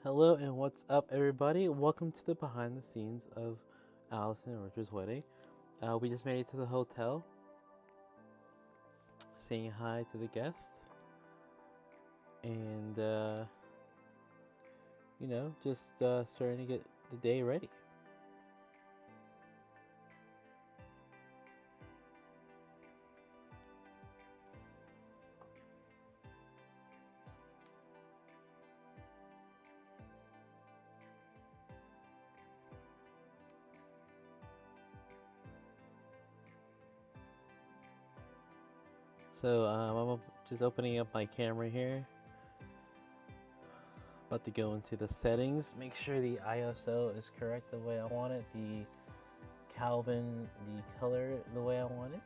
Hello and what's up, everybody? Welcome to the behind the scenes of Allison and Richard's wedding. We just made it to the hotel, saying hi to the guests, and just starting to get the day ready. So I'm just opening up my camera here. About to go into the settings, make sure the ISO is correct the way I want it, the Kelvin, the color the way I want it.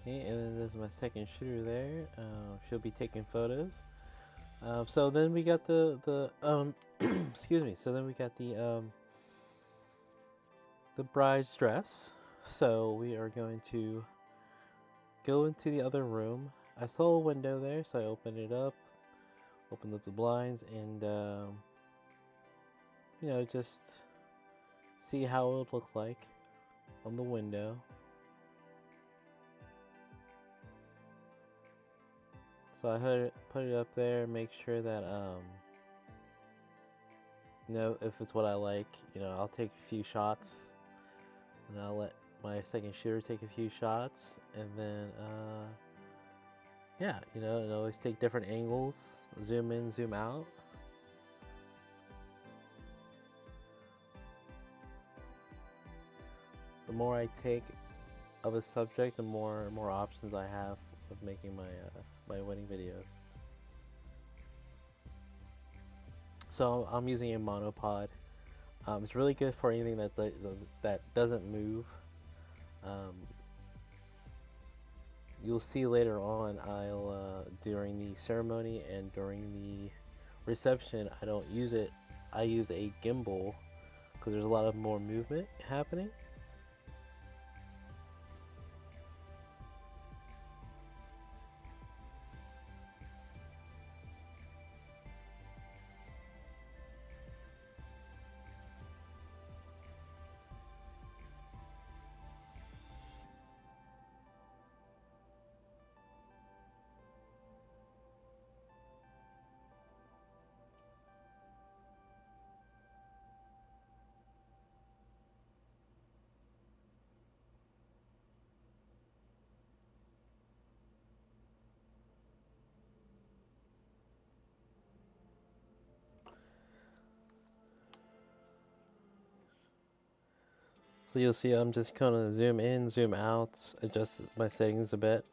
Okay, and then there's my second shooter there. She'll be taking photos. So then we got the excuse me. So then we got the bride's dress. So we are going to go into the other room. I saw a window there, so I opened it up, opened up the blinds, and just see how it would look like on the window. So I put it up there, make sure that if it's what I like, I'll take a few shots, and I'll let my second shooter take a few shots, and then yeah, and always take different angles, zoom in, zoom out. The more I take of a subject, the more options I have of making my wedding videos. So I'm using a monopod. It's really good for anything that doesn't move. You'll see later on, I'll during the ceremony and during the reception, I don't use it. I use a gimbal because there's a lot of more movement happening. So you'll see I'm just kind of zoom in, zoom out, adjust my settings a bit.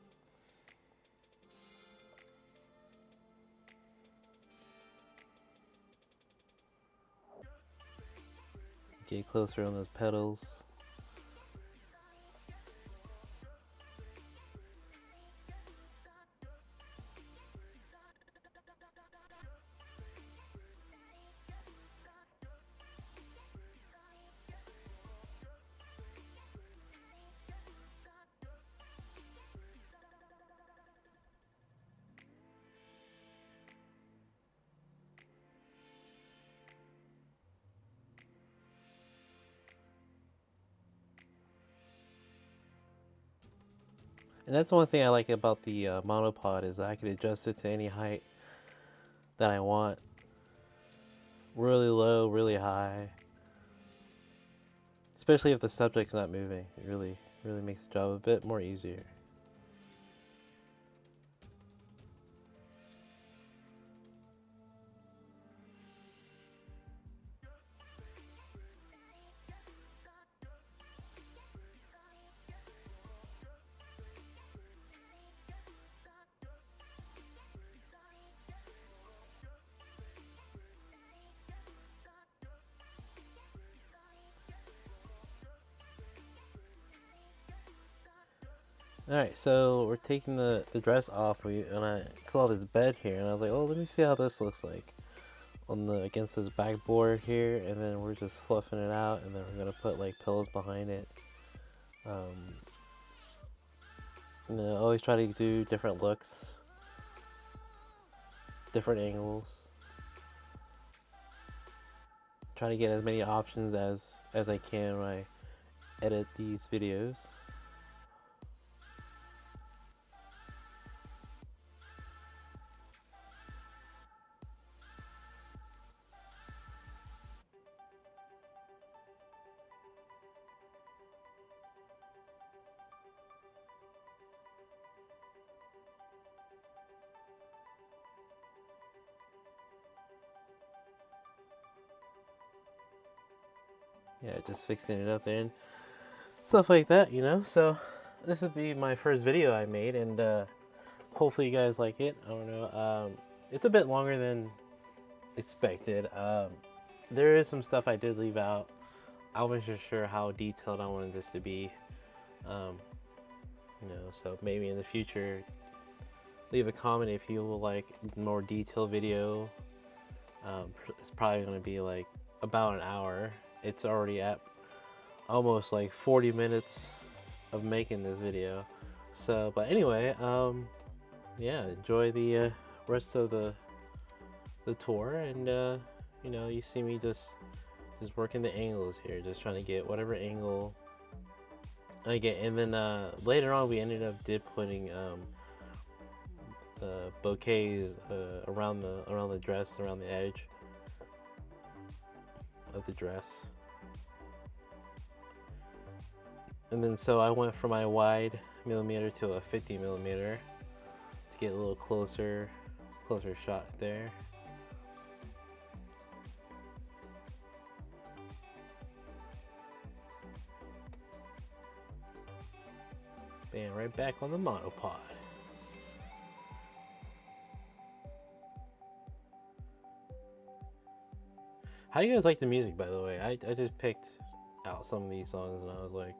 Get closer on those pedals. And that's one thing I like about the monopod is I can adjust it to any height that I want. Really low, really high. Especially if the subject's not moving. It really makes the job a bit more easier. Alright, so we're taking the dress off, and I saw this bed here, and I was like, oh, let me see how this looks like on the against this backboard here, and then we're just fluffing it out, and then we're gonna put like pillows behind it. Um, always try to do different looks, different angles. Try to get as many options as I can when I edit these videos. Yeah, just fixing it up and stuff like that, you know. So this would be my first video I made, and hopefully you guys like it. I don't know. It's a bit longer than expected. There is some stuff I did leave out. I wasn't sure how detailed I wanted this to be. Um, so maybe in the future, leave a comment if you will like more detailed video. It's probably going to be like about an hour. It's already at almost like 40 minutes of making this video. So, but anyway, yeah, enjoy the rest of the tour, and you see me just working the angles here, just trying to get whatever angle I get, and then later on we ended up putting bouquets around the dress, around the edge of the dress. And then so I went from my wide millimeter to a 50 millimeter to get a little closer shot there. Bam, right back on the monopod. How do you guys like the music, by the way? I just picked out some of these songs, and I was like,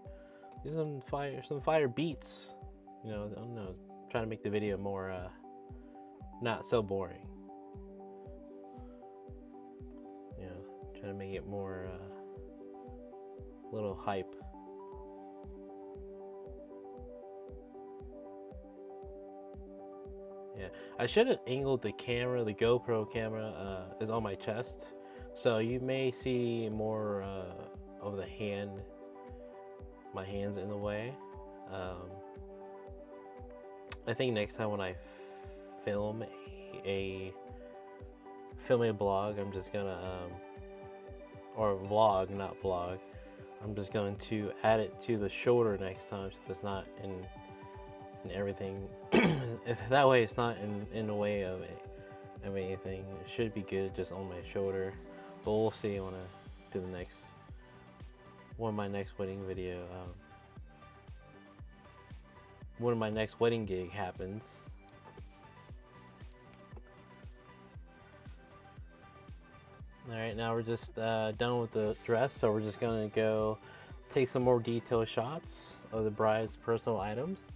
these are some fire beats. I don't know, trying to make the video more not so boring. Trying to make it more little hype. Yeah, I should have angled the camera. The GoPro camera is on my chest, so you may see more of the hand. My hands in the way. I think next time when I film a blog, I'm just gonna or vlog, not blog. I'm just going to add it to the shoulder next time, so it's not in everything. That way, it's not in the way of anything. It should be good just on my shoulder, but we'll see when I do the next one. My next wedding video. When my next wedding gig happens. Alright, now we're just done with the dress, so we're just gonna go take some more detailed shots of the bride's personal items.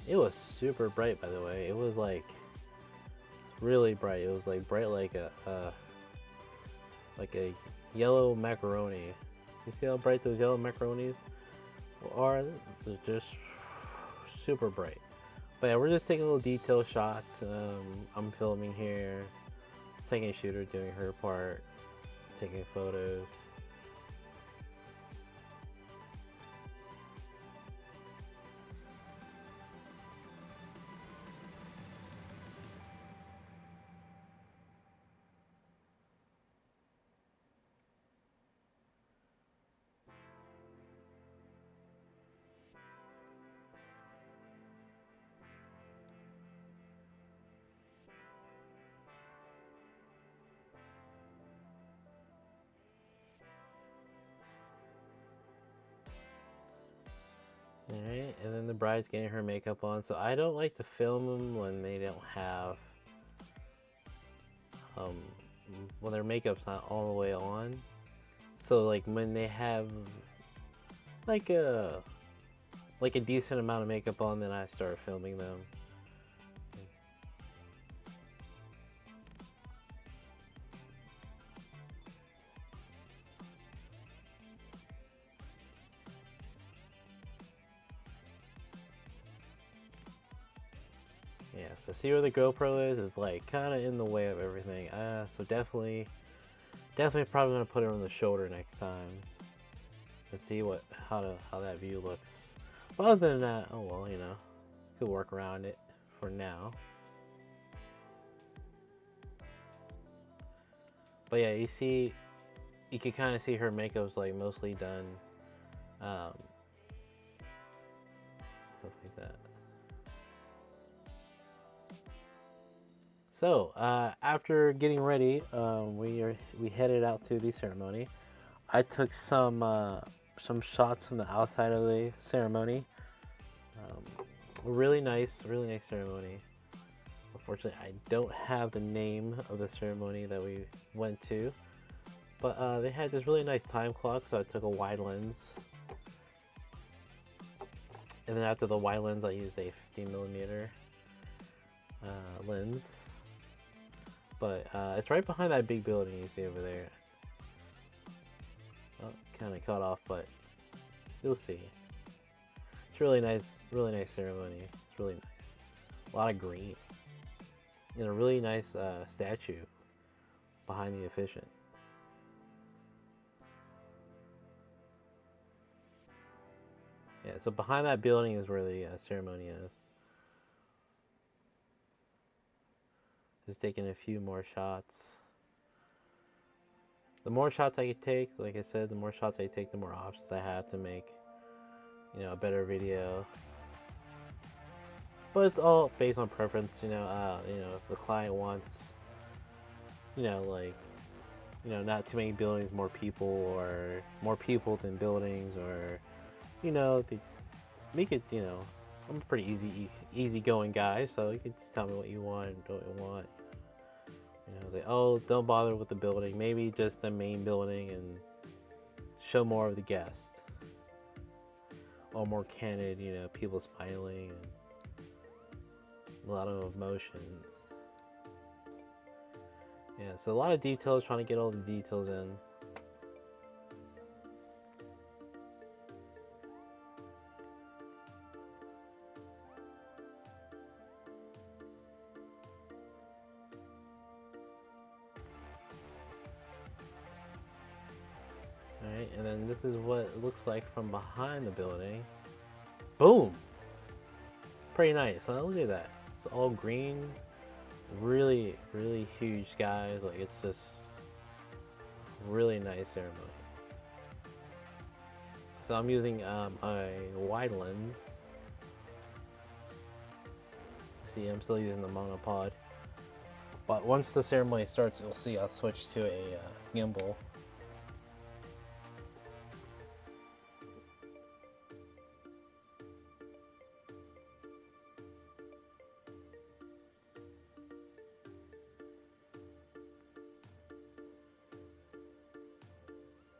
It was super bright, by the way. It was like really bright. It was like bright like a yellow macaroni. You see how bright those yellow macaronis are? They're just super bright. But yeah, we're just taking little detail shots. I'm filming here, second shooter doing her part, taking photos. Alright, and then the bride's getting her makeup on. So I don't like to film them when they don't have um, when their makeup's not all the way on. So like when they have like a decent amount of makeup on, then I start filming them. Yeah, so see where the GoPro is? It's like kind of in the way of everything. So definitely probably gonna put it on the shoulder next time and see how that view looks. But other than that, oh well, could work around it for now. But yeah, you can kind of see her makeup's like mostly done, um, stuff like that. So after getting ready, we headed out to the ceremony. I took some shots from the outside of the ceremony. Really nice ceremony. Unfortunately, I don't have the name of the ceremony that we went to, but they had this really nice time clock, so I took a wide lens. And then after the wide lens, I used a 50mm lens. But it's right behind that big building you see over there. Well, kind of cut off, but you'll see. It's really nice ceremony. It's really nice. A lot of green. And a really nice statue behind the officiant. Yeah, so behind that building is where the ceremony is. Just taking a few more shots. The more shots I could take, like I said, the more shots I take, the more options I have to make, a better video. But it's all based on preference, if the client wants, not too many buildings, more people, or more people than buildings, or, they make it, I'm a pretty easygoing guy, so you can just tell me what you want and don't want. Like, oh, don't bother with the building, maybe just the main building and show more of the guests. Or more candid, people smiling and a lot of emotions. Yeah, so a lot of details, trying to get all the details in. Alright, and then this is what it looks like from behind the building. Boom! Pretty nice, huh? Look at that. It's all green. Really, really huge skies. Like, it's just really nice ceremony. So I'm using a wide lens. See, I'm still using the monopod. But once the ceremony starts, you'll see I'll switch to a gimbal.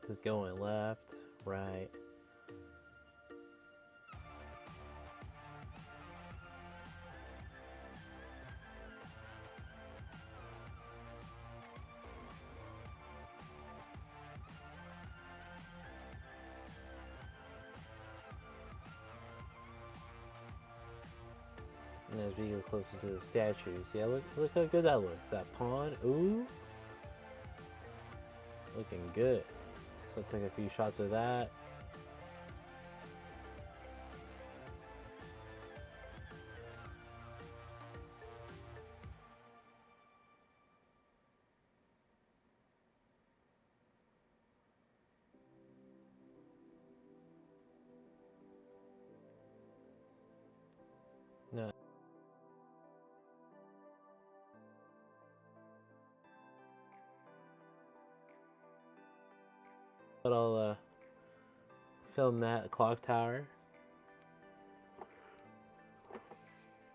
Just going left, right. And as we get closer to the statues, yeah, look how good that looks. That pond, ooh, looking good. So I took a few shots of that. No. But I'll film that clock tower.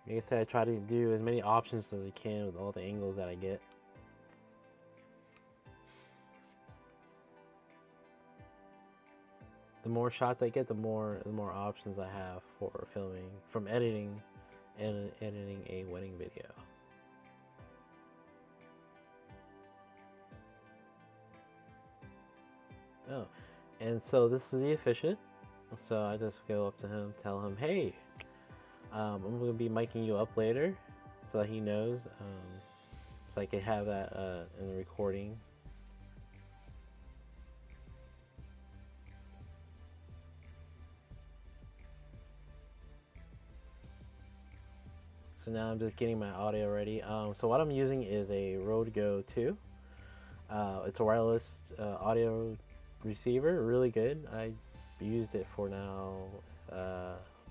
Like I said, I try to do as many options as I can with all the angles that I get. the more shots I get, the more options I have for filming, from editing and editing a wedding video. Oh, and so this is the officiant. So I just go up to him, tell him, hey, I'm going to be miking you up later so that he knows, so I can have that in the recording. So now I'm just getting my audio ready. So what I'm using is a Rode Go 2. It's a wireless audio receiver, really good. I used it for now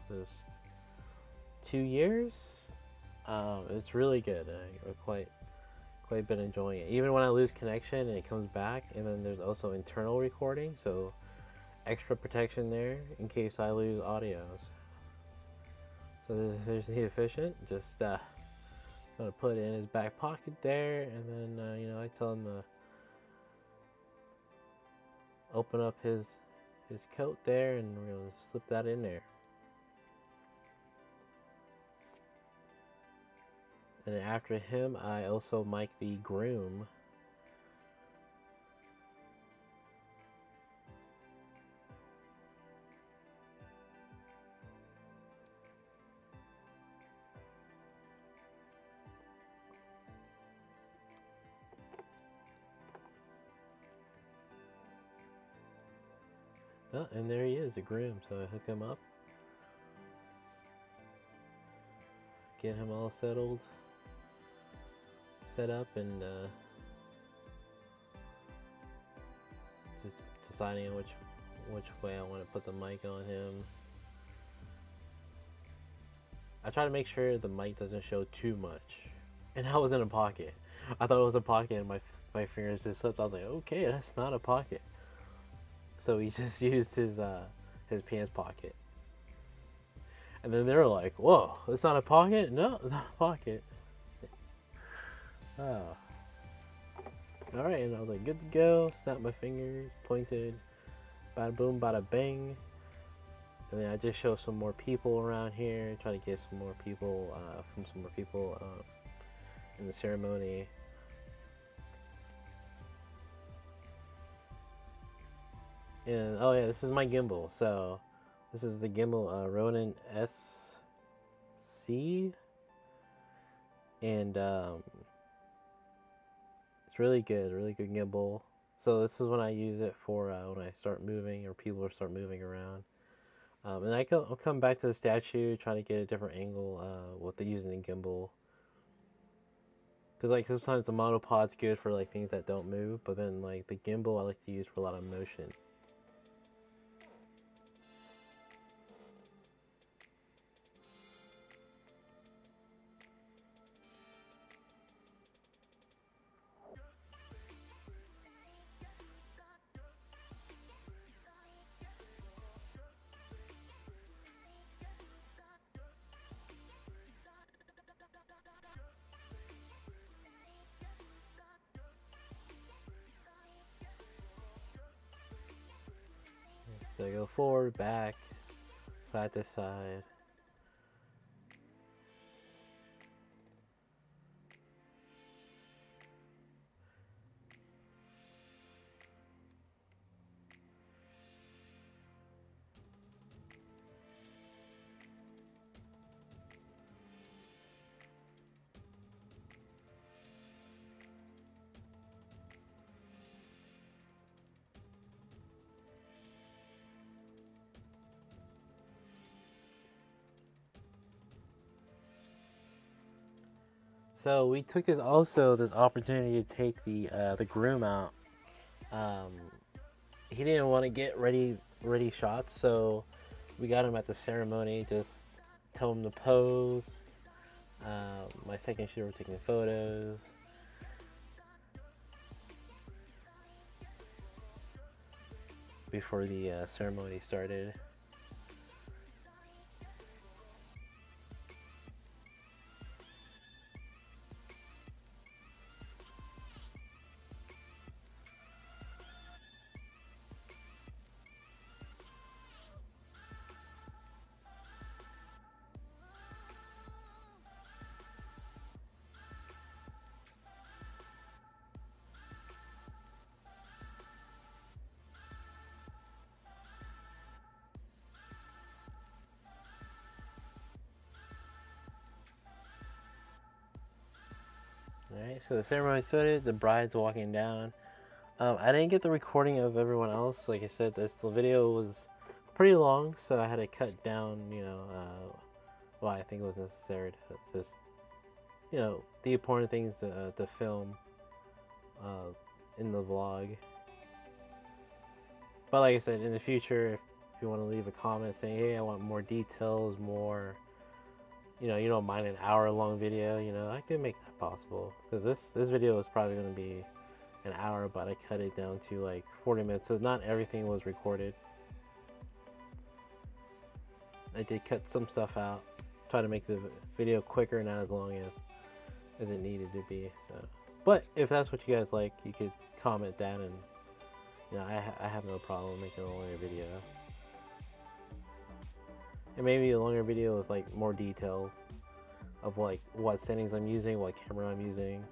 just 2 years. It's really good. I quite been enjoying it. Even when I lose connection and it comes back, and then there's also internal recording, so extra protection there in case I lose audio. So there's the efficient. Just gonna put it in his back pocket there, and then I tell him to open up his coat there, and we're gonna slip that in there. And then after him, I also mic the groom. Oh, and there he is, the groom. So I hook him up, get him all settled, set up, and just deciding which way I want to put the mic on him. I try to make sure the mic doesn't show too much. And I was in a pocket. I thought it was a pocket, and my fingers just slipped. I was like, okay, that's not a pocket. So he just used his pants pocket. And then they were like, whoa, it's not a pocket? No, it's not a pocket. Oh. Alright, and I was like, good to go. Snapped my fingers, pointed, bada boom, bada bang. And then I just show some more people around here, try to get some more people, in the ceremony. And oh yeah, this is my gimbal. So this is the gimbal Ronin SC, and it's really good gimbal. So this is when I use it for when I start moving or people start moving around. And I'll come back to the statue, trying to get a different angle with using the gimbal. Because like sometimes the monopod's good for like things that don't move, but then like the gimbal I like to use for a lot of motion. So I go forward, back, side to side. So we took this opportunity to take the groom out. He didn't want to get ready shots, so we got him at the ceremony. Just told him to pose. My second shooter was taking photos. Before the ceremony started. So the ceremony started. The bride's walking down. I didn't get the recording of everyone else. Like I said, the video was pretty long, so I had to cut down. Well, I think it was necessary to just the important things to film in the vlog. But like I said, in the future, if you want to leave a comment saying, "Hey, I want more details, more," you don't mind an hour-long video, I can make that possible. Because this video is probably going to be an hour, but I cut it down to like 40 minutes, so not everything was recorded. I did cut some stuff out, try to make the video quicker, not as long as it needed to be. So, but if that's what you guys like, you could comment that, and I have no problem making a longer video. And maybe a longer video with like more details of like what settings I'm using, what camera I'm using,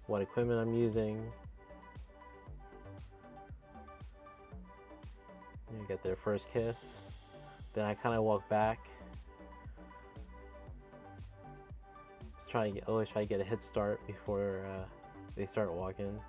what equipment I'm using. You get their first kiss. Then I kind of walk back. Always try to get a head start before they start walking.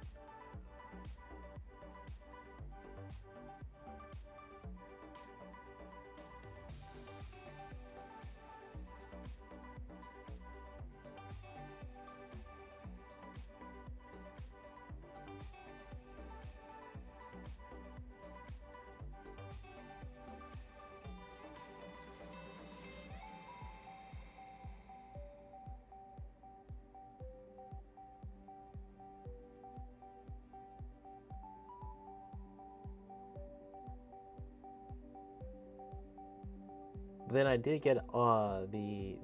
Then I did get the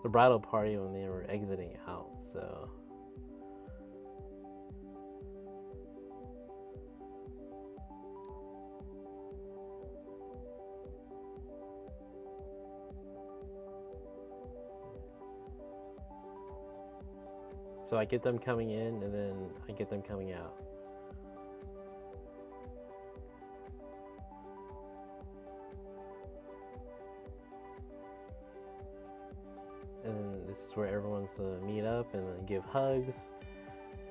bridal party when they were exiting out, so I get them coming in and then I get them coming out. And this is where everyone's meet up and then give hugs.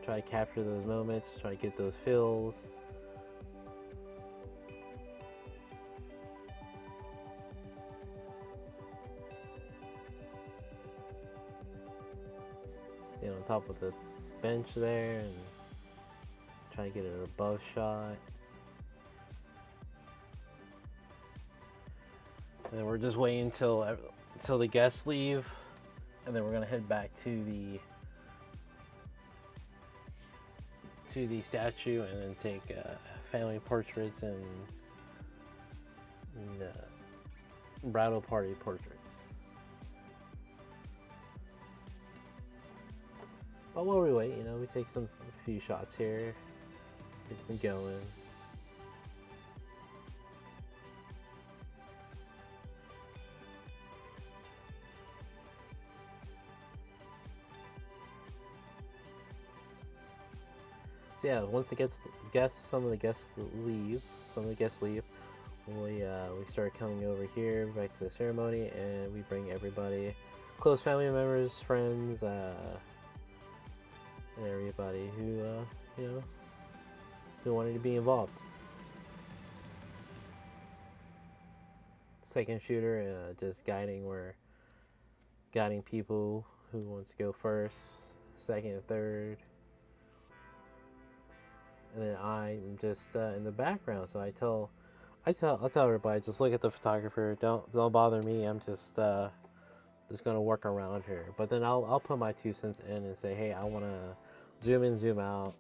Try to capture those moments, try to get those feels. Stand on top of the bench there and try to get an above shot. And then we're just waiting until the guests leave. And then we're gonna head back to the statue and then take family portraits and bridal party portraits. But while we wait, we take a few shots here. It's been going. So yeah, once some of the guests leave, we start coming over here back to the ceremony, and we bring everybody, close family members, friends, and everybody who wanted to be involved. Second shooter, just guiding people who wants to go first, second, and third. And then I'm just in the background, so I'll tell everybody, just look at the photographer. Don't bother me. I'm just gonna work around her. But then I'll put my 2 cents in and say, hey, I wanna zoom in, zoom out,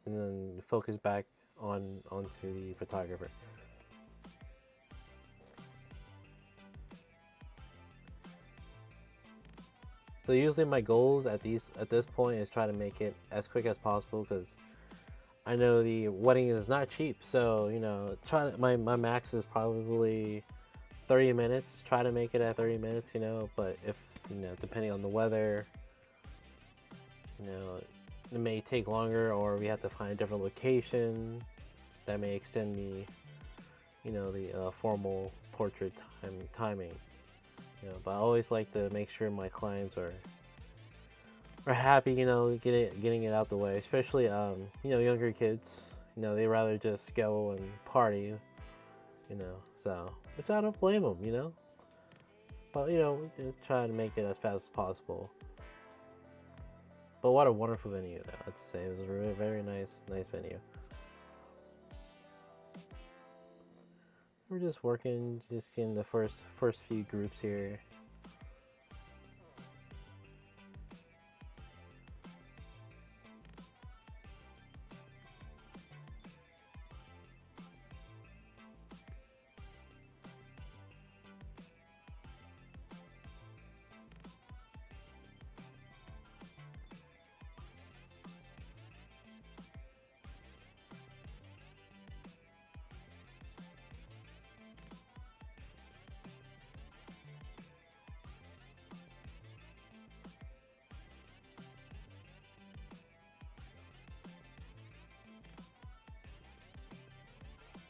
and then focus back onto the photographer. So usually my goals at this point is try to make it as quick as possible, because I know the wedding is not cheap, so my max is probably 30 minutes. Try to make it at 30 minutes, but if depending on the weather, it may take longer, or we have to find a different location that may extend the formal portrait timing. But I always like to make sure my clients are happy, getting it out the way. Especially younger kids. They rather just go and party. So which I don't blame them. But try to make it as fast as possible. But what a wonderful venue, though. I'd say it was a really very nice venue. We're just working, just getting the first few groups here.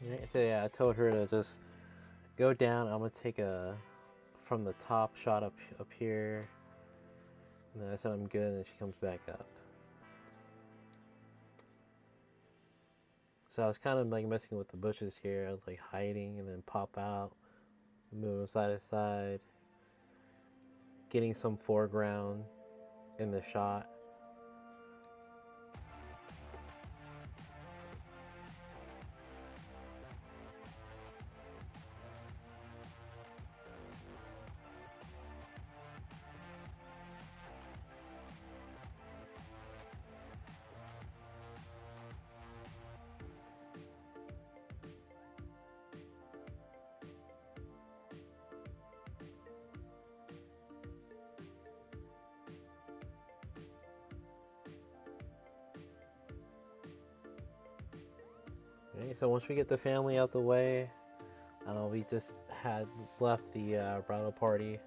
Right, so yeah, I told her to just go down. I'm gonna take a from the top shot up here, and then I said I'm good, and then she comes back up. So I was kind of like messing with the bushes here. I was like hiding and then pop out, move them side to side, getting some foreground in the shot. Right, so once we get the family out the way, we just had left the bridal party.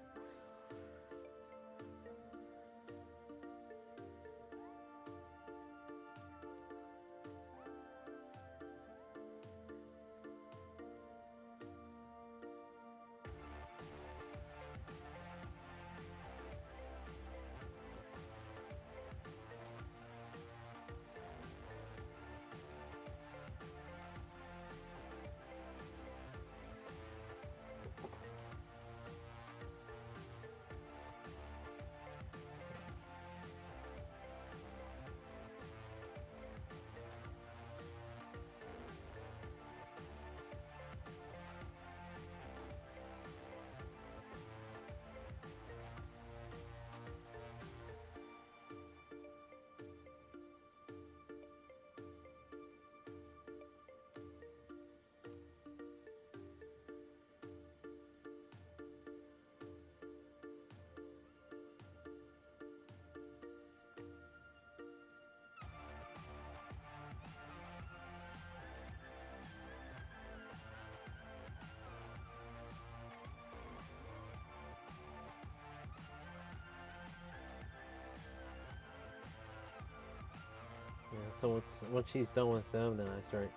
Yeah, so once she's done with them, then I start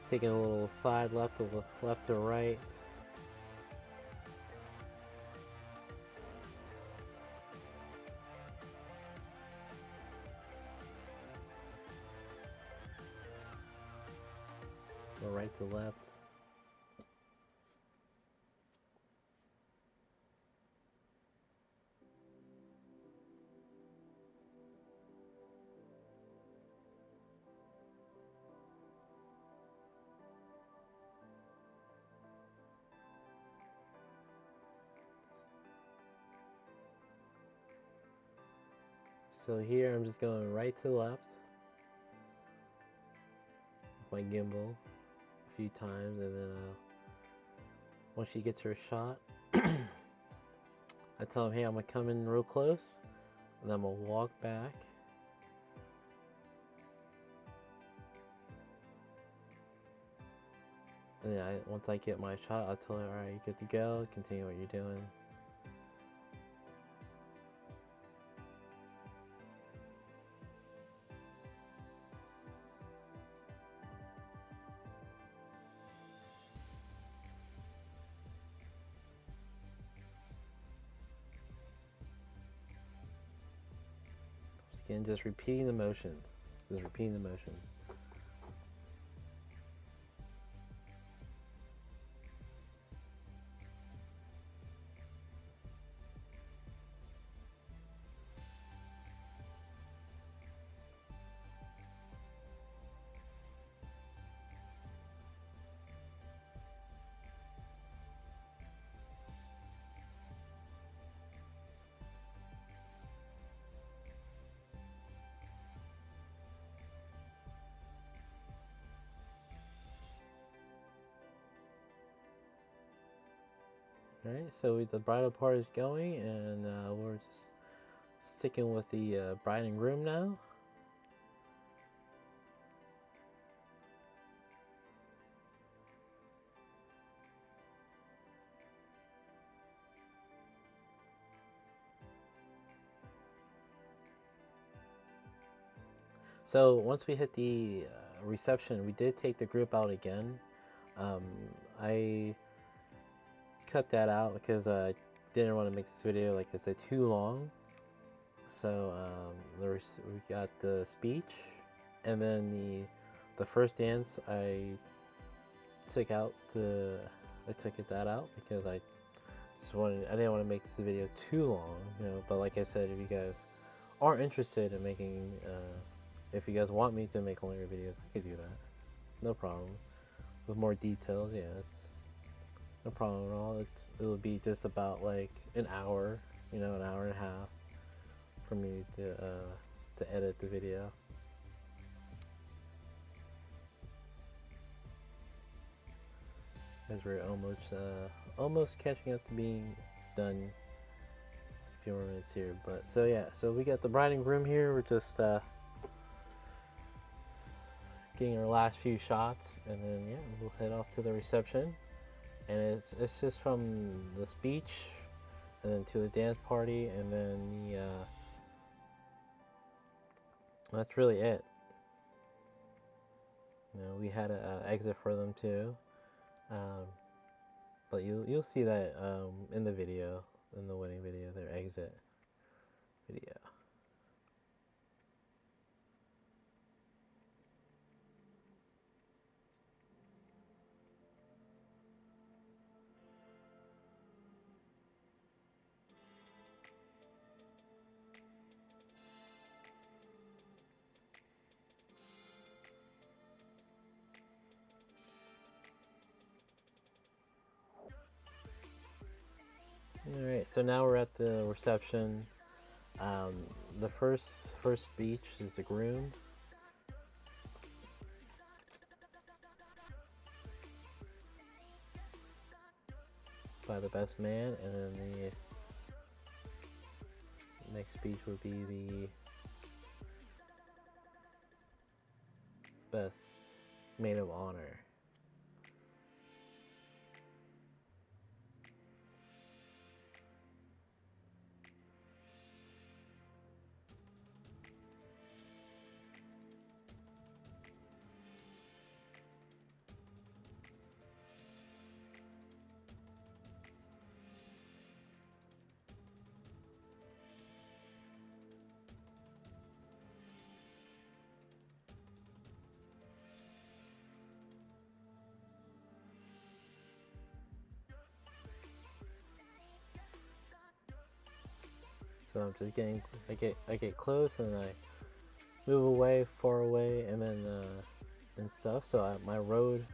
taking a little side left to right. Or right to left. So here I'm just going right to left with my gimbal a few times, and then once she gets her shot, I tell him, hey, I'm gonna come in real close, and then I'm gonna walk back. And then once I get my shot, I tell her, all right, you're good to go. Continue what you're doing. Again, just repeating the motions. Just repeating the motion. Alright, so the bridal part is going, and we're just sticking with the bride and groom now. So once we hit the reception, we did take the group out again. I cut that out because I didn't want to make this video, like I said, too long. So we got the speech, and then the first dance I took out I took that out because I didn't want to make this video too long, you know. But like I said, if you guys are interested in making if you guys want me to make longer videos, I could do that, no problem. With more details, yeah, it's no problem at all. It'll be just about like an hour, you know, an hour and a half for me to edit the video. As we're almost catching up to being done. A few more minutes here, but so yeah, so we got the bride and groom here. We're just getting our last few shots, and then yeah, we'll head off to the reception. And it's just from the speech, and then to the dance party, and then that's really it. You know, we had an exit for them too, but you'll see that in the video, in the wedding video, their exit video. Alright, so now we're at the reception. The first speech is the groom. By the best man, and then the next speech would be the best maid of honor. So I'm just I get close, and I move away, far away, and then and stuff. So my Rode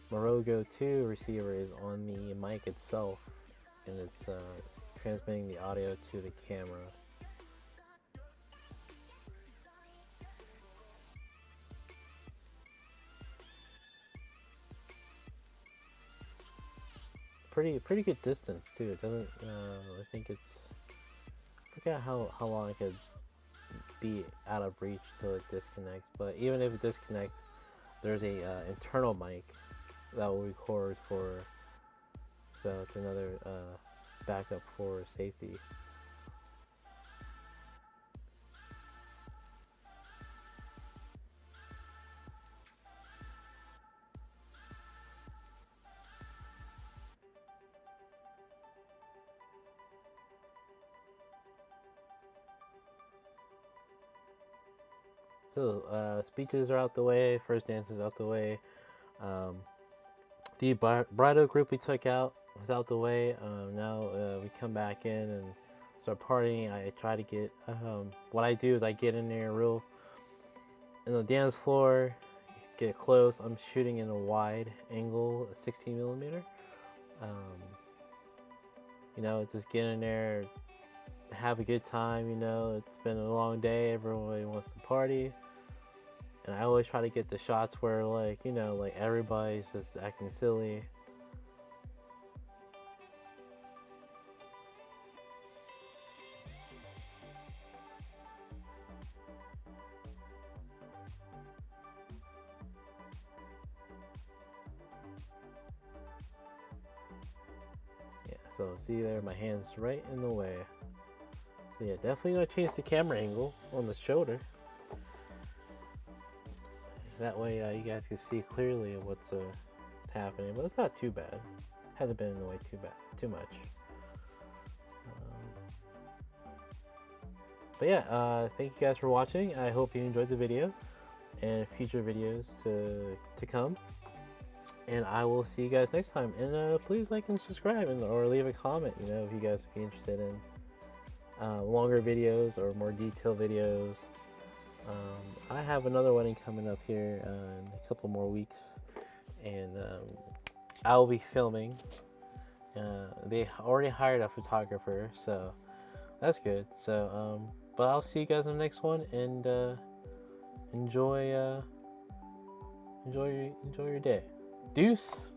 Go 2 receiver is on the mic itself, and it's transmitting the audio to the camera. Pretty good distance too. It doesn't. I think it's. I forgot how long it could be out of reach till it disconnects. But even if it disconnects, there's a internal mic that will record for. So it's another backup for safety. So speeches are out the way, first dance is out the way. Um, the bridal group we took out was out the way. Now we come back in and start partying. I try to get what I do is I get in there real in the dance floor, get close. I'm shooting in a wide angle, 16 millimeter. Um, just get in there, have a good time. It's been a long day. Everybody wants to party. And I always try to get the shots where, like, like everybody's just acting silly. Yeah, so see there, my hand's right in the way. So yeah, definitely gonna change the camera angle on the shoulder. That way you guys can see clearly what's happening. But it's not too bad. Hasn't been in the way too much. But yeah, thank you guys for watching. I hope you enjoyed the video and future videos to come. And I will see you guys next time. And please like and subscribe or leave a comment, if you guys would be interested in longer videos or more detailed videos. I have another wedding coming up here in a couple more weeks. And I'll be filming. They already hired a photographer, so that's good. So, but I'll see you guys in the next one, and enjoy your day. Deuce.